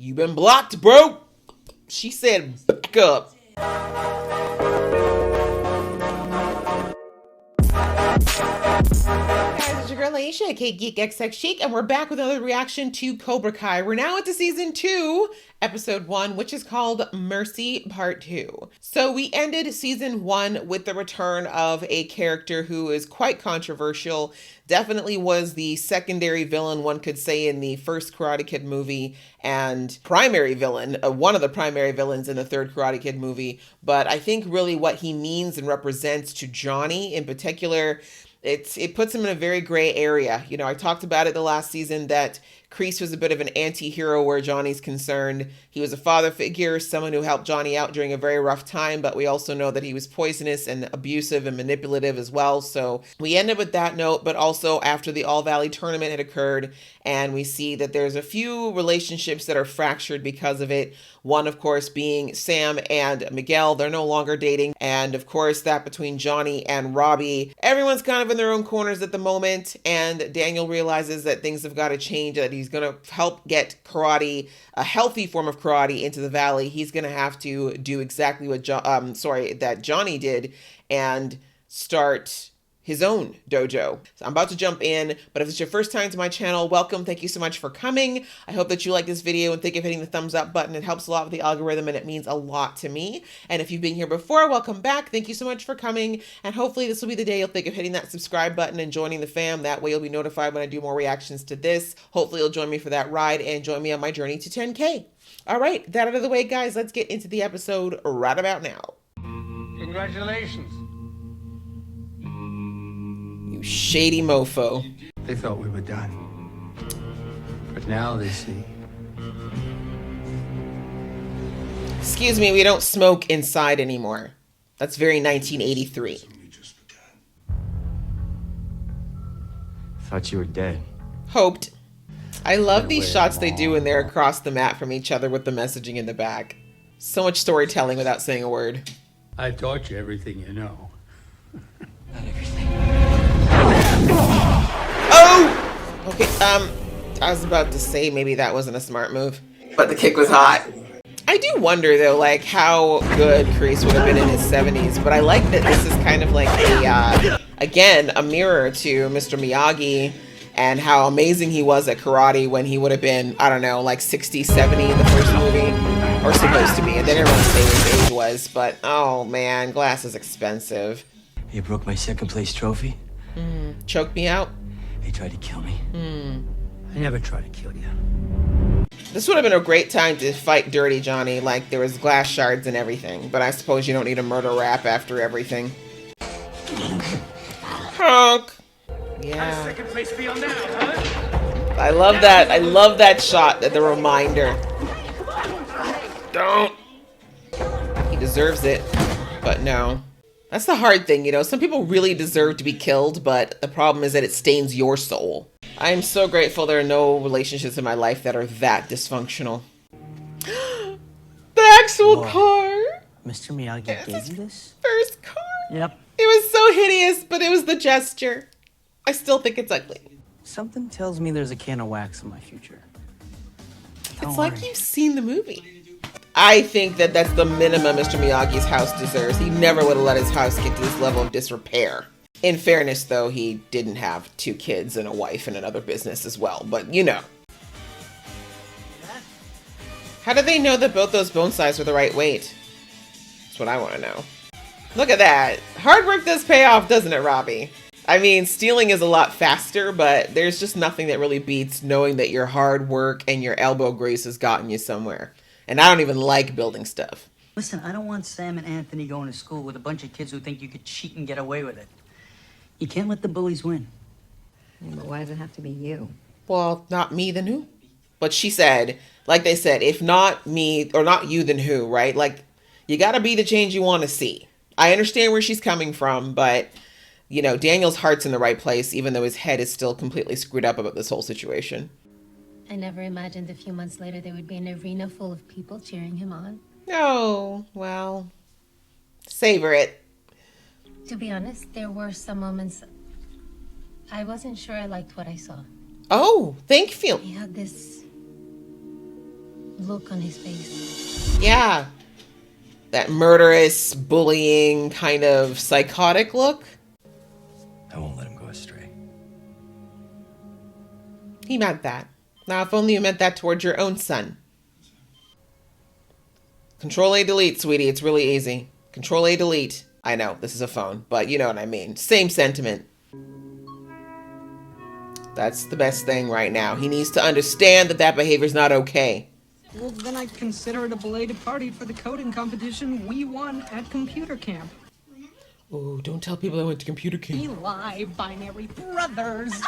You been blocked, bro. She said back up. Guys, it's your girl Aisha, Kate Geek XX Chic, and we're back with another reaction to Cobra Kai. We're now into season 2, episode 1, which is called Mercy Part 2. So we ended season 1 with the return of a character who is quite controversial. Definitely was the secondary villain, one could say, in the first Karate Kid movie, and primary villain, one of the primary villains in the third Karate Kid movie. But I think really what he means and represents to Johnny in particular, it puts him in a very gray area. You know, I talked about it the last season that Kreese was a bit of an anti-hero where Johnny's concerned. He was a father figure, someone who helped Johnny out during a very rough time, but we also know that he was poisonous and abusive and manipulative as well. So we ended with that note, but also after the All Valley tournament had occurred, and we see that there's a few relationships that are fractured because of it. One, of course, being Sam and Miguel. They're no longer dating. And of course, that between Johnny and Robbie, everyone's kind of in their own corners at the moment. And Daniel realizes that things have got to change, that he's going to help get karate, a healthy form of karate, into the valley. He's going to have to do exactly what that Johnny did and start his own dojo. So I'm about to jump in, but if it's your first time to my channel, welcome. Thank you so much for coming. I hope that you like this video and think of hitting the thumbs up button. It helps a lot with the algorithm and it means a lot to me. And if you've been here before, welcome back. Thank you so much for coming. And hopefully this will be the day you'll think of hitting that subscribe button and joining the fam. That way you'll be notified when I do more reactions to this. Hopefully you'll join me for that ride and join me on my journey to 10K. All right, that out of the way, guys, let's get into the episode right about now. Congratulations. You shady mofo. They thought we were done. But now they see. Excuse me, we don't smoke inside anymore. That's very 1983. Thought you were dead. Hoped. I love these shots they do when they're across the map from each other with the messaging in the back. So much storytelling without saying a word. I taught you everything you know. Not everything. Oh! Okay, I was about to say maybe that wasn't a smart move, but the kick was hot. I do wonder though, like how good Kreese would have been in his 70s, but I like that this is kind of like a, again, a mirror to Mr. Miyagi and how amazing he was at karate when he would have been, I don't know, like 60, 70 in the first movie, or supposed to be. And then everyone say his age was, but oh man, glass is expensive. You broke my second place trophy? Choked me out. They tried to kill me. I never tried to kill you. This would have been a great time to fight Dirty Johnny, like there was glass shards and everything, but I suppose you don't need a murder rap after everything. Honk. Yeah. Second place for you now, huh? I love that. I love that shot, the reminder. Don't. He deserves it, but no. That's the hard thing, you know. Some people really deserve to be killed, but the problem is that it stains your soul. I am so grateful there are no relationships in my life that are that dysfunctional. The actual car. Mr. Miyagi gave you this? First car. Yep. It was so hideous, but it was the gesture. I still think it's ugly. Something tells me there's a can of wax in my future. It's like you've seen the movie. I think that that's the minimum Mr. Miyagi's house deserves. He never would have let his house get to this level of disrepair. In fairness, though, he didn't have 2 kids and a wife and another business as well, but you know. How did they know that both those bone size were the right weight? That's what I want to know. Look at that. Hard work does pay off, doesn't it, Robbie? I mean, stealing is a lot faster, but there's just nothing that really beats knowing that your hard work and your elbow grease has gotten you somewhere. And I don't even like building stuff. Listen, I don't want Sam and Anthony going to school with a bunch of kids who think you could cheat and get away with it. You can't let the bullies win. Yeah, but why does it have to be you? Well, not me, then who? But she said, like they said, if not me or not you, then who, right? Like, you gotta be the change you want to see. I understand where she's coming from, but, you know, Daniel's heart's in the right place, even though his head is still completely screwed up about this whole situation. I never imagined a few months later there would be an arena full of people cheering him on. Oh, well, savor it. To be honest, there were some moments I wasn't sure I liked what I saw. Oh, thank you. He had this look on his face. Yeah. That murderous, bullying, kind of psychotic look. I won't let him go astray. He meant that. Now, if only you meant that towards your own son. Control A delete, sweetie. It's really easy. Control A delete. I know, this is a phone, but you know what I mean. Same sentiment. That's the best thing right now. He needs to understand that that behavior is not okay. Well, then I'd consider it a belated party for the coding competition we won at computer camp. Oh, don't tell people I went to computer camp. Eli, Binary Brothers.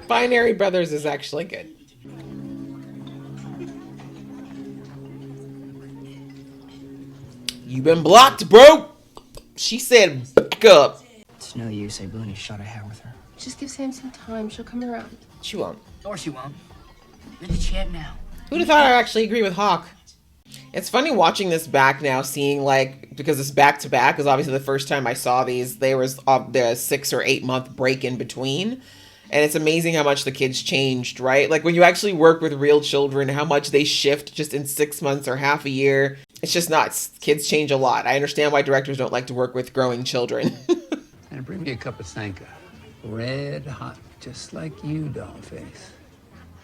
Binary Brothers is actually good. You been blocked, bro. She said back up. It's no use. I really shot a hair with her. Just give Sam some time. She'll come around. She won't. Or she won't. Let the chat now. Who'd have thought I actually agree with Hawk? It's funny watching this back now, seeing like, because it's back to back, because obviously the first time I saw these, there was the 6 or 8 month break in between. And it's amazing how much the kids changed, right? Like when you actually work with real children, how much they shift just in 6 months or half a year. It's just nuts. Kids change a lot. I understand why directors don't like to work with growing children. And bring me a cup of Sanka. Red hot, just like you, Dollface.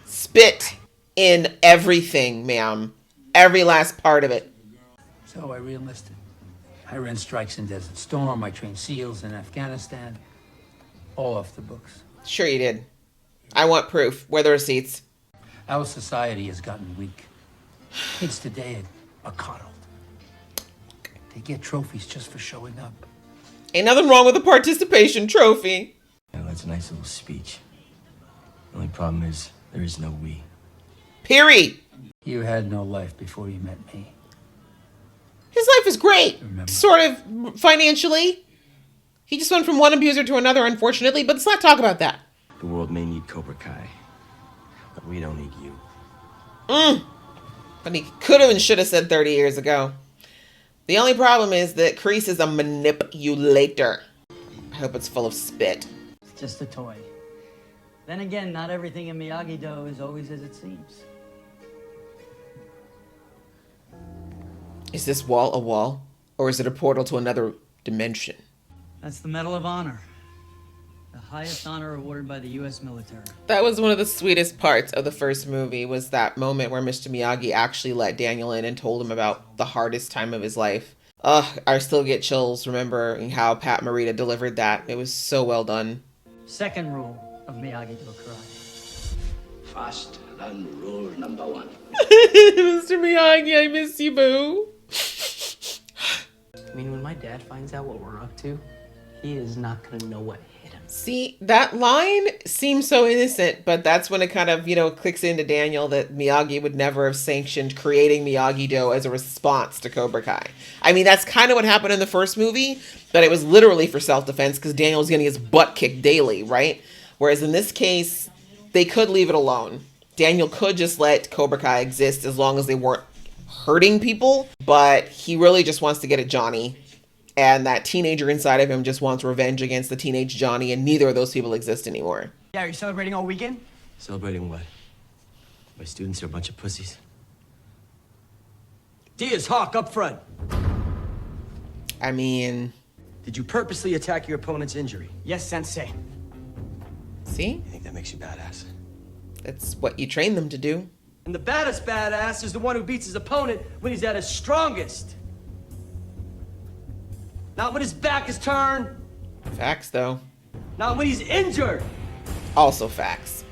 Spit in everything, ma'am. Every last part of it. So I re-enlisted. I ran strikes in Desert Storm. I trained SEALs in Afghanistan. All off the books. Sure you did. I want proof. Where are the receipts? Our society has gotten weak. Kids today are coddled. They get trophies just for showing up. Ain't nothing wrong with a participation trophy. Yeah, that's a nice little speech. The only problem is, there is no we. Period. You had no life before you met me. His life is great. Remember. Sort of financially. He just went from one abuser to another, unfortunately, but let's not talk about that. The world may need Cobra Kai, but we don't need you. But he could have and should have said 30 years ago. The only problem is that Kreese is a manipulator. I hope it's full of spit. It's just a toy. Then again, not everything in Miyagi-Do is always as it seems. Is this wall a wall? Or is it a portal to another dimension? That's the Medal of Honor. The highest honor awarded by the U.S. military. That was one of the sweetest parts of the first movie, was that moment where Mr. Miyagi actually let Daniel in and told him about the hardest time of his life. Ugh, I still get chills remembering how Pat Morita delivered that. It was so well done. Second rule of Miyagi-Do karate. Fast learn rule number 1. Mr. Miyagi, I miss you, boo. I mean, when my dad finds out what we're up to, he is not gonna know what hit him. See, that line seems so innocent, but that's when it kind of, clicks into Daniel that Miyagi would never have sanctioned creating Miyagi-Do as a response to Cobra Kai. I mean, that's kind of what happened in the first movie, but it was literally for self-defense because Daniel was getting his butt kicked daily, right? Whereas in this case, they could leave it alone. Daniel could just let Cobra Kai exist as long as they weren't hurting people, but he really just wants to get at Johnny. And that teenager inside of him just wants revenge against the teenage Johnny, and neither of those people exist anymore. Yeah, are you celebrating all weekend? Celebrating what? My students are a bunch of pussies. Diaz, Hawk, up front. I mean... Did you purposely attack your opponent's injury? Yes, Sensei. See? You think that makes you badass? That's what you train them to do. And the baddest badass is the one who beats his opponent when he's at his strongest. Not when his back is turned. Facts, though. Not when he's injured. Also facts.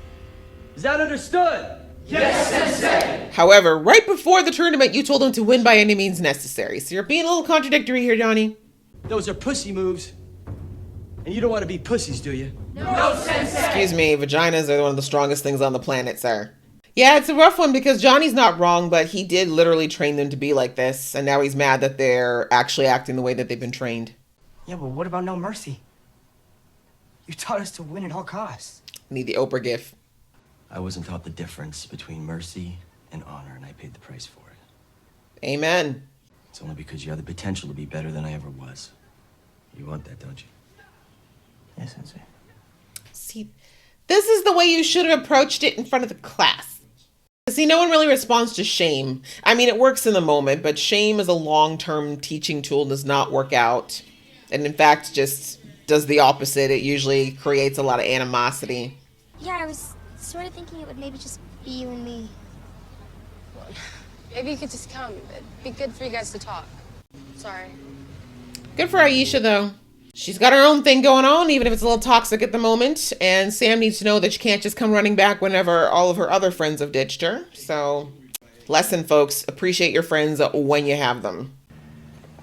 Is that understood? Yes, Sensei! However, right before the tournament, you told him to win by any means necessary. So you're being a little contradictory here, Johnny. Those are pussy moves. And you don't want to be pussies, do you? No, Sensei! Excuse me, vaginas are one of the strongest things on the planet, sir. Yeah, it's a rough one because Johnny's not wrong, but he did literally train them to be like this. And now he's mad that they're actually acting the way that they've been trained. Yeah, but what about no mercy? You taught us to win at all costs. Need the Oprah gif. I wasn't taught the difference between mercy and honor, and I paid the price for it. Amen. It's only because you have the potential to be better than I ever was. You want that, don't you? Yes, Sensei. See, this is the way you should have approached it in front of the class. See, no one really responds to shame. I mean, it works in the moment, but shame as a long-term teaching tool does not work out. And in fact, just does the opposite. It usually creates a lot of animosity. Yeah, I was sort of thinking it would maybe just be you and me. Maybe you could just come. It'd be good for you guys to talk. Sorry. Good for Aisha, though. She's got her own thing going on, even if it's a little toxic at the moment. And Sam needs to know that she can't just come running back whenever all of her other friends have ditched her. So, lesson, folks. Appreciate your friends when you have them.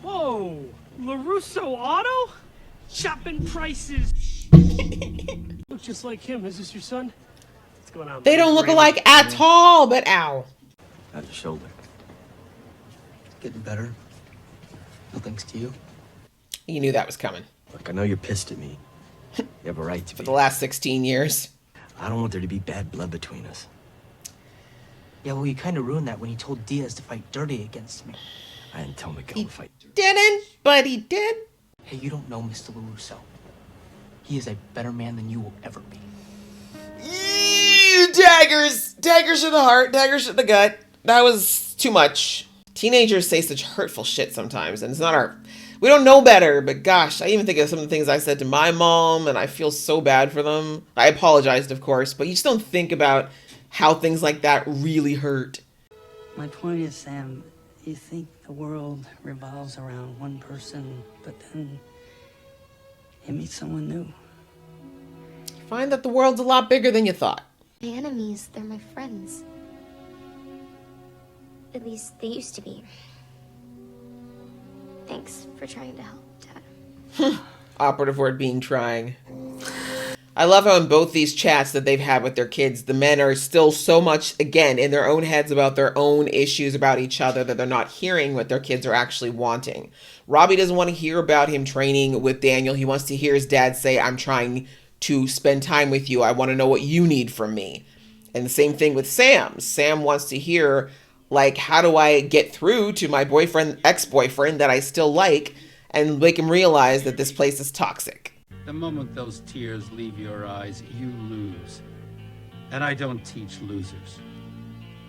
Whoa, LaRusso Auto? Chopping prices. Look just like him. Is this your son? What's going on? They don't look alike at all, but ow. How's your shoulder? It's getting better. No thanks to you. You knew that was coming. Look, I know you're pissed at me. You have a right to For be. the last 16 years. I don't want there to be bad blood between us. Yeah, well, you kind of ruined that when you told Diaz to fight dirty against me. I didn't tell Miguel to fight. Didn't, but he did. Hey, you don't know Mr. LaRusso. He is a better man than you will ever be. Daggers. Daggers to the heart. Daggers to the gut. That was too much. Teenagers say such hurtful shit sometimes, and it's not our... We don't know better, but gosh, I even think of some of the things I said to my mom, and I feel so bad for them. I apologized, of course, but you just don't think about how things like that really hurt. My point is, Sam, you think the world revolves around one person, but then you meet someone new. You find that the world's a lot bigger than you thought. My enemies, they're my friends. At least they used to be. Thanks for trying to help, Dad. Operative word being trying. I love how in both these chats that they've had with their kids, the men are still so much, again, in their own heads about their own issues about each other that they're not hearing what their kids are actually wanting. Robbie doesn't want to hear about him training with Daniel. He wants to hear his dad say, I'm trying to spend time with you. I want to know what you need from me. And the same thing with Sam. Sam wants to hear, like, how do I get through to my boyfriend, ex-boyfriend that I still like, and make him realize that this place is toxic. The moment those tears leave your eyes, you lose. And I don't teach losers.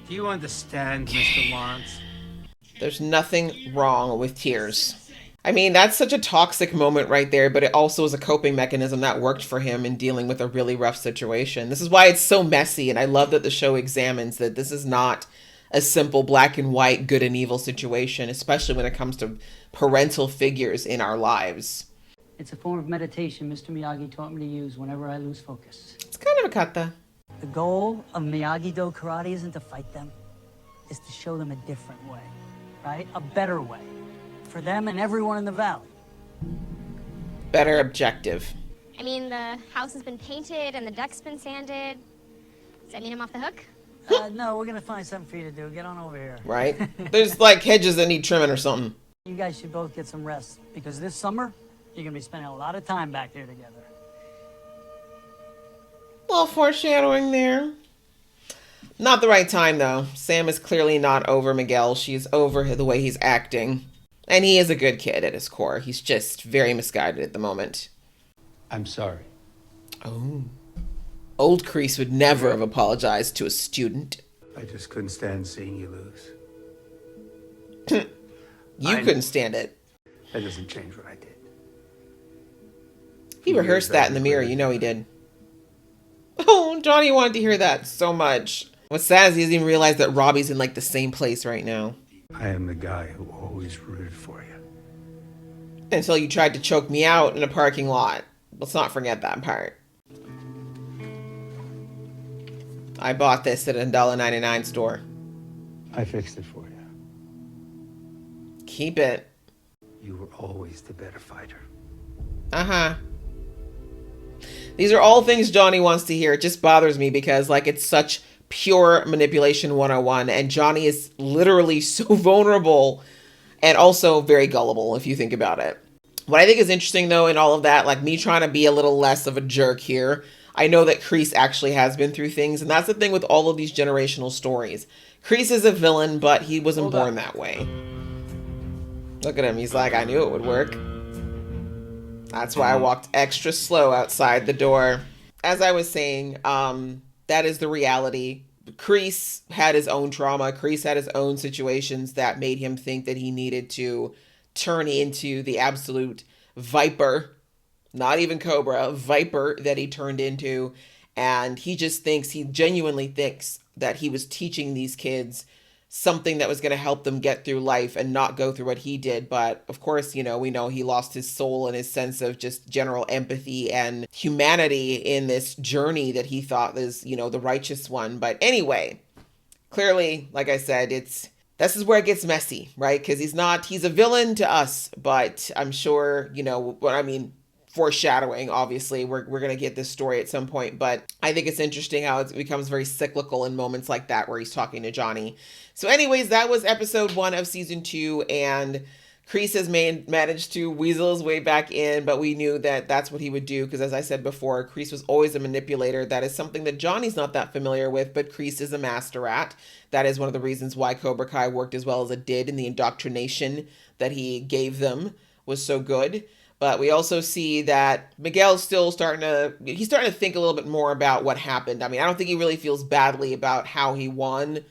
Do you understand, Mr. Lawrence? There's nothing wrong with tears. I mean, that's such a toxic moment right there, but it also is a coping mechanism that worked for him in dealing with a really rough situation. This is why it's so messy, and I love that the show examines that this is not a simple black and white, good and evil situation, especially when it comes to parental figures in our lives. It's a form of meditation Mr. Miyagi taught me to use whenever I lose focus. It's kind of a kata. The goal of Miyagi-Do karate isn't to fight them. It's to show them a different way, right? A better way. For them and everyone in the valley. Better objective. I mean, the house has been painted and the deck's been sanded. Sending him off the hook? No, we're gonna find something for you to do. Get on over here. Right? There's like hedges that need trimming or something. You guys should both get some rest, because this summer, you're gonna be spending a lot of time back here together. A little foreshadowing there. Not the right time, though. Sam is clearly not over Miguel. She's over the way he's acting. And he is a good kid at his core. He's just very misguided at the moment. I'm sorry. Oh. Old Kreese would never have apologized to a student. I just couldn't stand seeing you lose. You couldn't stand it. That doesn't change what I did. He rehearsed that in the mirror. You know he did. Oh, Johnny wanted to hear that so much. What's sad is he doesn't even realize that Robbie's in like the same place right now. I am the guy who always rooted for you. Until you tried to choke me out in a parking lot. Let's not forget that part. I bought this at a $1.99 store. I fixed it for you. Keep it. You were always the better fighter. Uh-huh. These are all things Johnny wants to hear. It just bothers me because, like, it's such pure manipulation 101, and Johnny is literally so vulnerable and also very gullible if you think about it. What I think is interesting, though, in all of that, like me trying to be a little less of a jerk here, I know that Kreese actually has been through things, and that's the thing with all of these generational stories. Kreese is a villain, but he wasn't born that way. Look at him. He's like, I knew it would work. That's why I walked extra slow outside the door. As I was saying, that is the reality Kreese had his own trauma. Kreese had his own situations that made him think that he needed to turn into the absolute viper, not even cobra, viper that he turned into. And he genuinely thinks that he was teaching these kids something that was going to help them get through life and not go through what he did. But of course, we know he lost his soul and his sense of just general empathy and humanity in this journey that he thought was, the righteous one. But anyway, clearly, like I said, this is where it gets messy, right? Because he's a villain to us, but I'm sure, foreshadowing, obviously, we're going to get this story at some point, but I think it's interesting how it becomes very cyclical in moments like that where he's talking to Johnny. So anyways, that was episode 1 of season 2, and Kreese has managed to weasel his way back in, but we knew that that's what he would do because, as I said before, Kreese was always a manipulator. That is something that Johnny's not that familiar with, but Kreese is a master at. That is one of the reasons why Cobra Kai worked as well as it did, and the indoctrination that he gave them was so good. But we also see that Miguel's still starting to think a little bit more about what happened. I mean, I don't think he really feels badly about how he won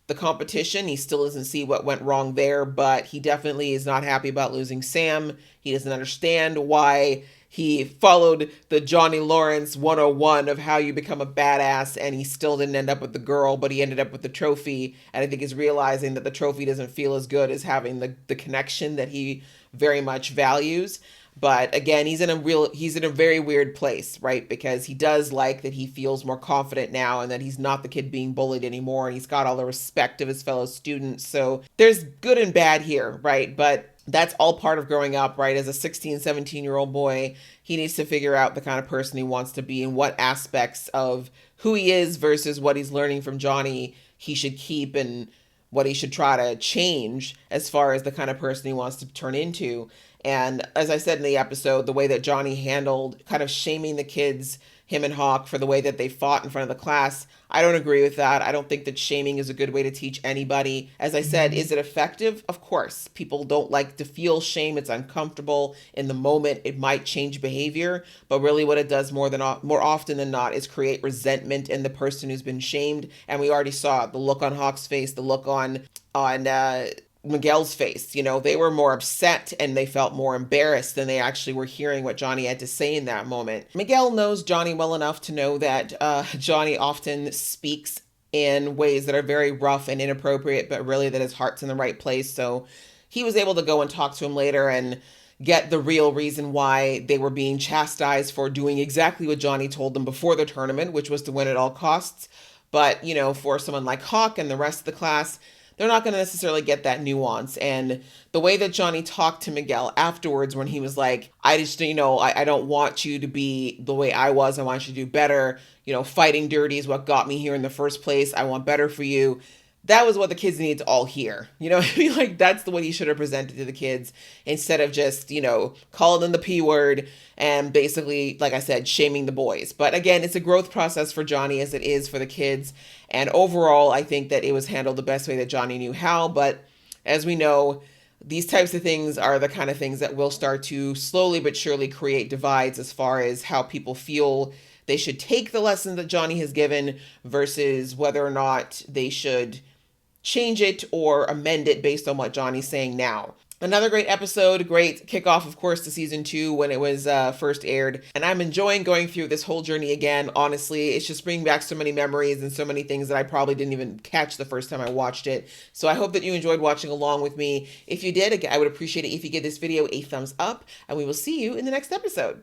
the competition. He still doesn't see what went wrong there, but he definitely is not happy about losing Sam. He doesn't understand why he followed the Johnny Lawrence 101 of how you become a badass, and he still didn't end up with the girl, but he ended up with the trophy. And I think he's realizing that the trophy doesn't feel as good as having the connection that he very much values. But again, he's in a very weird place, right? Because he does like that he feels more confident now and that he's not the kid being bullied anymore, and he's got all the respect of his fellow students. So there's good and bad here, right? But that's all part of growing up, right? As a 16, 17-year-old boy, he needs to figure out the kind of person he wants to be and what aspects of who he is versus what he's learning from Johnny he should keep and what he should try to change as far as the kind of person he wants to turn into. And as I said in the episode, the way that Johnny handled kind of shaming the kids, him and Hawk, for the way that they fought in front of the class, I don't agree with that. I don't think that shaming is a good way to teach anybody. As I said, is it effective? Of course. People don't like to feel shame. It's uncomfortable in the moment. It might change behavior, but really what it does more often than not is create resentment in the person who's been shamed. And we already saw the look on Hawk's face, the look on Miguel's face. They were more upset and they felt more embarrassed than they actually were hearing what Johnny had to say in that moment. Miguel knows Johnny well enough to know that Johnny often speaks in ways that are very rough and inappropriate, but really that his heart's in the right place. So he was able to go and talk to him later and get the real reason why they were being chastised for doing exactly what Johnny told them before the tournament, which was to win at all costs. But, for someone like Hawk and the rest of the class, they're not going to necessarily get that nuance. And the way that Johnny talked to Miguel afterwards, when he was like, I just, I don't want you to be the way I was. I want you to do better. Fighting dirty is what got me here in the first place. I want better for you. That was what the kids need to all hear. Like that's what he should have presented to the kids instead of just, calling them the P word and basically, like I said, shaming the boys. But again, it's a growth process for Johnny as it is for the kids. And overall, I think that it was handled the best way that Johnny knew how. But as we know, these types of things are the kind of things that will start to slowly but surely create divides as far as how people feel they should take the lesson that Johnny has given versus whether or not they should change it or amend it based on what Johnny's saying now. Another great episode, great kickoff, of course, to season 2 when it was first aired. And I'm enjoying going through this whole journey again. Honestly, it's just bringing back so many memories and so many things that I probably didn't even catch the first time I watched it. So I hope that you enjoyed watching along with me. If you did, I would appreciate it if you give this video a thumbs up, and we will see you in the next episode.